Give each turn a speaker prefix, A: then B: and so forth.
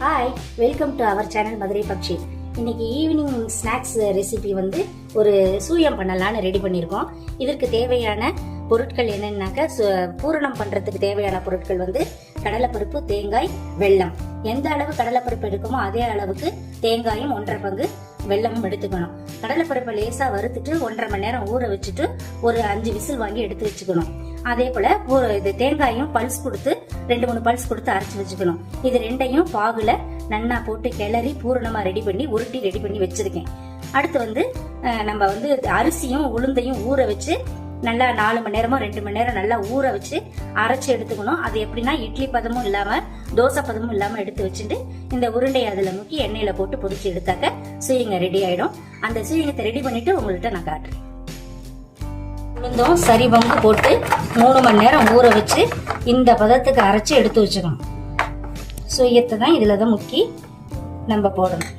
A: Hi, welcome to our channel Madurai Pakshi. இன்னைக்கு evening snacks recipe வந்து ஒரு சூயம் பண்ணலான்னு ரெடி பண்ணியிருக்கோம். இதற்கு தேவையான பொருட்கள் என்னன்னாக்க, பூரணம் பண்றதுக்கு தேவையான பொருட்கள் வந்து கடலைப்பருப்பு, தேங்காய், வெல்லம். எந்த அளவு கடலைப்பருப்பு எடுக்குமோ அதே அளவுக்கு தேங்காயும் 1.5 பங்கு வெல்லமும் எடுத்துக்கணும். கடலைப்பருப்பை லேசா வறுத்துட்டு 1.5 மணி நேரம் ஊற வச்சுட்டு ஒரு 5 விசில் வாங்கி எடுத்து வச்சுக்கணும். அதே போல இது தேங்காயும் பல்ஸ் கொடுத்து 2-3 பல்ஸ் கொடுத்து அரைச்சு வச்சுக்கணும். இது ரெண்டையும் பாகுல நன்னா போட்டு கிளறி பூரணமா ரெடி பண்ணி உருட்டி ரெடி பண்ணி வச்சிருக்கேன். அடுத்து வந்து நம்ம வந்து அரிசியும் உளுந்தையும் ஊற வச்சு நல்லா 4 மணி நேரமோ 2 மணி நேரம் நல்லா ஊற வச்சு அரைச்சு எடுத்துக்கணும். அது எப்படின்னா இட்லி பதமும் இல்லாம தோசை பதமும் இல்லாம எடுத்து வச்சுட்டு இந்த உருண்டையை அதுல முக்கி எண்ணெயில போட்டு பொரிச்சு எடுத்தாக்க சுயங்க ரெடி ஆயிடும். அந்த சுயங்கத்தை ரெடி பண்ணிட்டு உங்கள்கிட்ட நான் காட்டுறேன். உளுந்தும் சரி பங்கு போட்டு 3 மணி நேரம் ஊற வச்சு இந்த பதத்துக்கு அரைச்சு எடுத்து வச்சுக்கணும். சுயத்தை தான் இதுல தான் முக்கி நம்ம போடணும்.